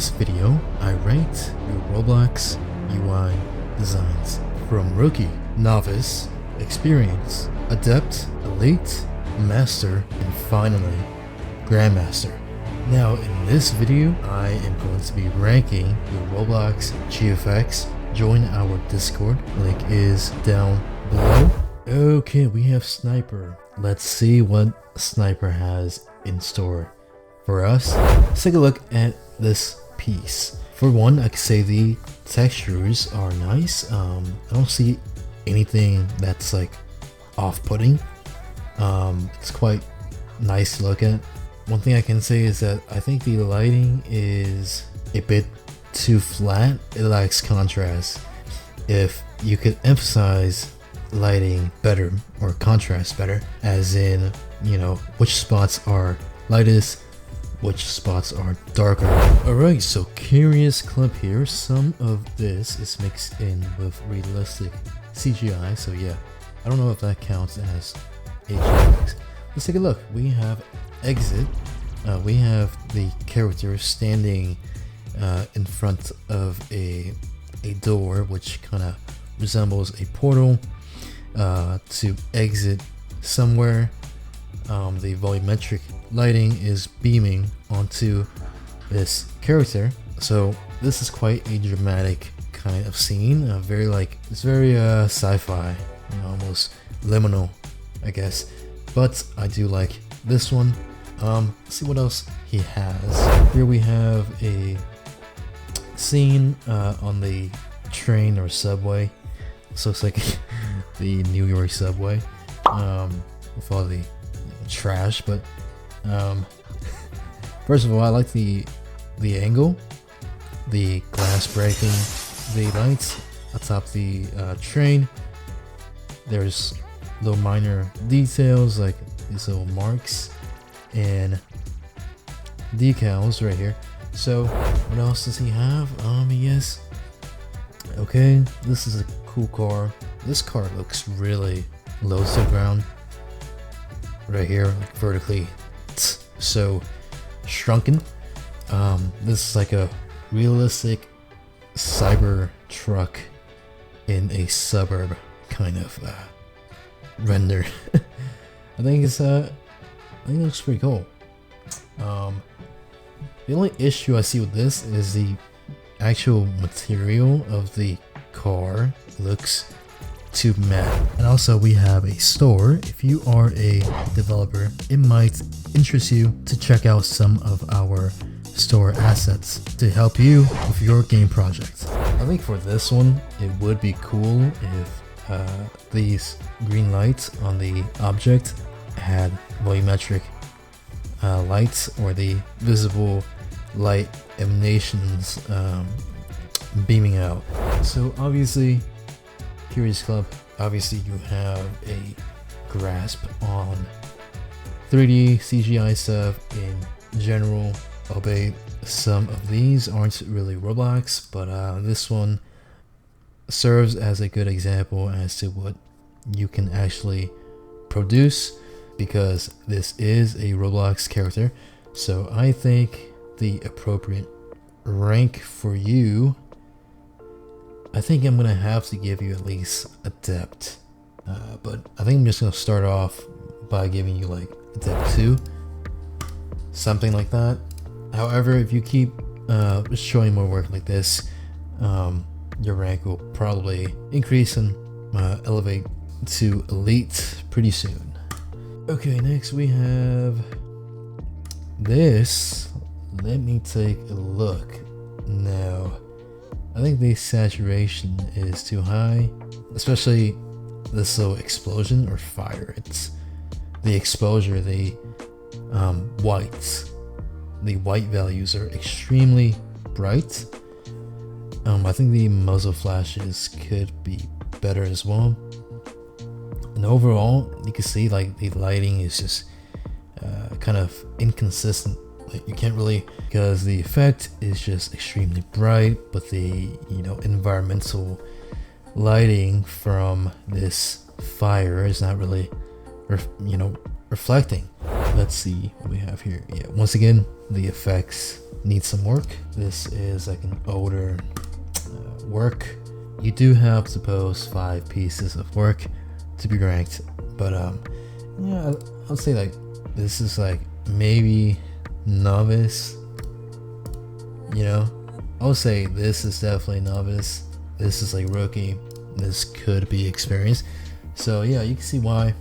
last video, I ranked the Roblox UI designs from Rookie, Novice, Experience, Adept, Elite, Master, and finally, Grandmaster. Now in this video, I am going to be ranking the Roblox GFX. Join our Discord, link is down below. Okay, we have Sniper. Let's see what Sniper has in store for us. Let's take a look at this piece. For one, I could say the textures are nice. I don't see anything that's like off-putting. It's quite nice to look at. One thing I can say is that I think the lighting is a bit too flat. It lacks contrast. If you could emphasize lighting better or contrast better, as in, you know, which spots are lightest, which spots are darker. Alright, so curious clip here. Some of this is mixed in with realistic CGI, so yeah, I don't know if that counts as HFX. Let's take a look. We have exit. We have the character standing in front of a door, which kind of resembles a portal to exit somewhere. The volumetric lighting is beaming onto this character, so this is quite a dramatic kind of scene. It's very sci-fi, you know, almost liminal, I guess. But I do like this one. Let's see what else he has. Here we have a scene on the train or subway. This looks like the New York subway with all the trash. But first of all, I like the angle, the glass breaking, the lights atop the train. There's little minor details like these little marks and decals right here. So what else does he have? Yes. Okay, this is a cool car. This car looks really low to the ground right here, like vertically so shrunken. This is like a realistic cyber truck in a suburb kind of render. I think it looks pretty cool. The only issue I see with this is the actual material of the car looks too matte. And also we have a store. If you are a developer, it might interest you to check out some of our store assets to help you with your game project. I think for this one, it would be cool if these green lights on the object had volumetric lights, or the visible light emanations beaming out. So obviously, Curious Club, obviously you have a grasp on 3D CGI stuff in general, albeit some of these aren't really Roblox, but this one serves as a good example as to what you can actually produce, because this is a Roblox character. So I think the appropriate rank for you, I think I'm gonna have to give you at least Adept, but I think I'm just gonna start off by giving you like Adept 2, something like that. However, if you keep showing more work like this, your rank will probably increase and elevate to Elite pretty soon. Okay, next we have this. Let me take a look. Now, I think the saturation is too high, especially this little explosion or fire. It's the exposure, the whites. The white values are extremely bright. I think the muzzle flashes could be better as well. And overall, you can see like the lighting is just kind of inconsistent. Like, you can't really, because the effect is just extremely bright, but the, you know, environmental lighting from this fire is not really reflecting. let's see what we have here. Yeah, once again, the effects need some work. This is like an older work. You do have to post 5 pieces of work to be ranked, but yeah, I'll say like this is like maybe novice, you know. I would say this is definitely novice, this is like rookie, this could be experienced. So yeah, you can see why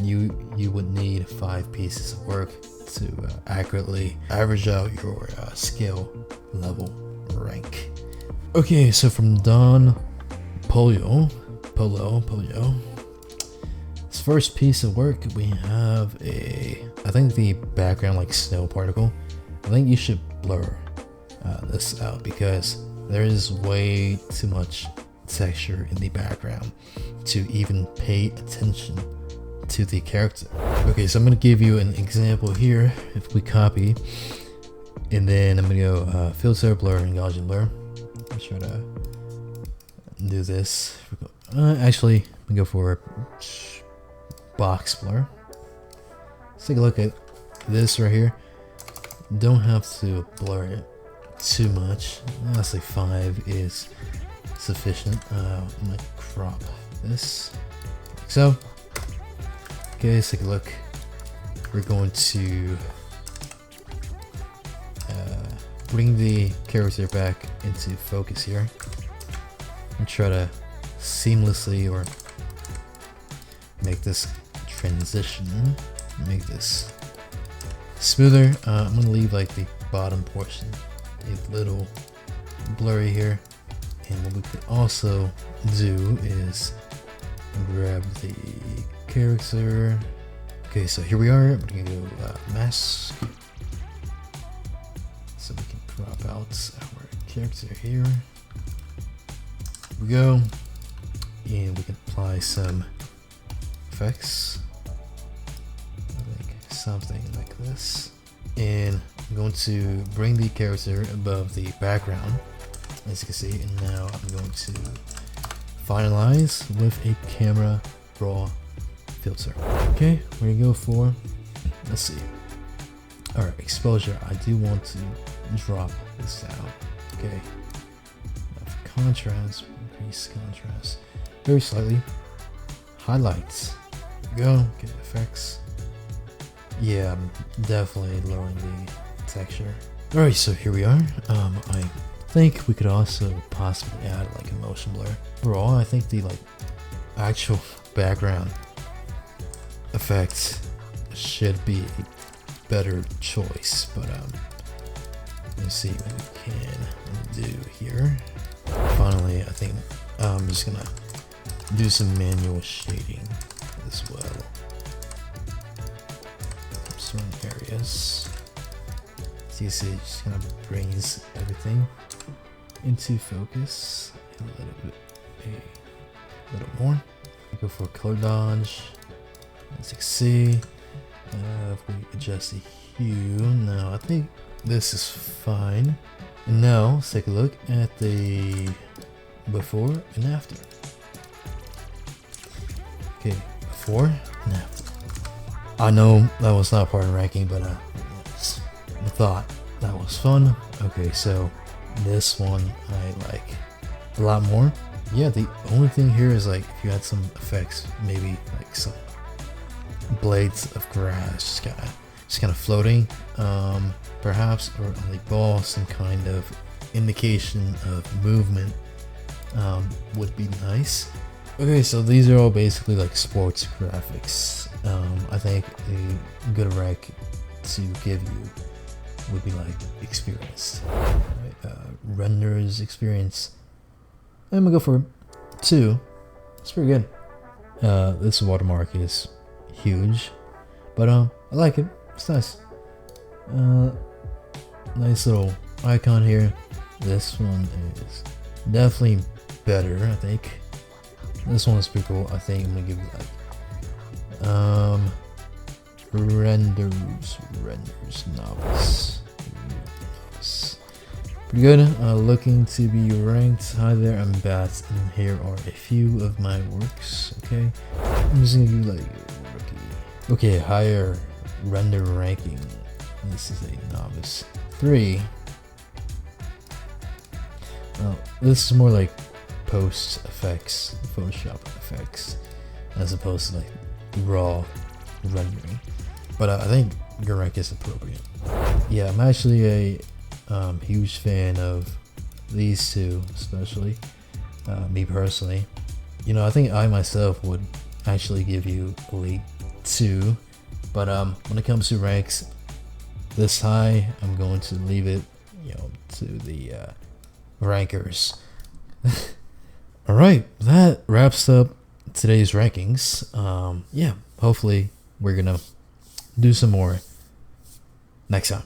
you would need 5 pieces of work to accurately average out your skill level rank. Okay, so from Don Polio, this first piece of work, we have I think the background like snow particle. I think you should blur this out because there is way too much texture in the background to even pay attention to the character. Okay, so I'm gonna give you an example here. If we copy, and then I'm gonna go filter, blur, and Gaussian blur. I'm try to do this. Actually, I'm gonna go for box blur. Let's take a look at this right here. Don't have to blur it too much. Honestly, 5 is sufficient. I'm gonna crop this like so. Okay, let's take a look. We're going to bring the character back into focus here and try to seamlessly or make this transition, make this smoother. I'm gonna leave like the bottom portion a little blurry here, and what we could also do is grab the character. Okay, so here we are. I'm gonna go mask, so we can crop out our character here. Here we go, and we can apply some effects, like something like this, and I'm going to bring the character above the background, as you can see, and now I'm going to finalize with a camera raw filter. Okay, we're gonna go for, let's see, all right, exposure. I do want to drop this down. Okay, now for contrast, increase contrast very slightly. Highlights, there we go. Get effects. Yeah, I'm definitely lowering the texture. All right, so here we are. I think we could also possibly add like a motion blur. Overall, I think the like actual background effect should be a better choice, but let's see what we can do here. Finally, I think I'm just gonna do some manual shading as well. Certain areas. So you see, it just kind of brings everything into focus a little more. Go for color dodge. As you can see, if we adjust the hue, now I think this is fine. And now let's take a look at the before and after. Okay, before and after. I know that was not part of ranking, but I thought that was fun. Okay, so this one I like a lot more. Yeah, the only thing here is like if you had some effects, maybe like some blades of grass just kind of floating, perhaps, or on the ball, some kind of indication of movement would be nice. Okay, so these are all basically like sports graphics. I think a good rank to give you would be like experienced. Right? Renders experience. I'm gonna go for 2. It's pretty good. This watermark is huge, but I like it. It's nice. Nice little icon here. This one is definitely better, I think. This one is pretty cool. I think I'm gonna give it like renders novice. Pretty good. Looking to be ranked. Hi there, I'm Bat, and here are a few of my works. Okay, I'm just gonna do like rookie. Okay, higher render ranking. This is a novice 3. Well, this is more like post effects, Photoshop effects, as opposed to like raw rendering. But I think your rank is appropriate. Yeah, I'm actually a huge fan of these two, especially me personally. You know, I think I myself would actually give you Elite 2, but when it comes to ranks this high, I'm going to leave it, you know, to the rankers. All right, that wraps up today's rankings. Yeah, hopefully we're gonna do some more next time.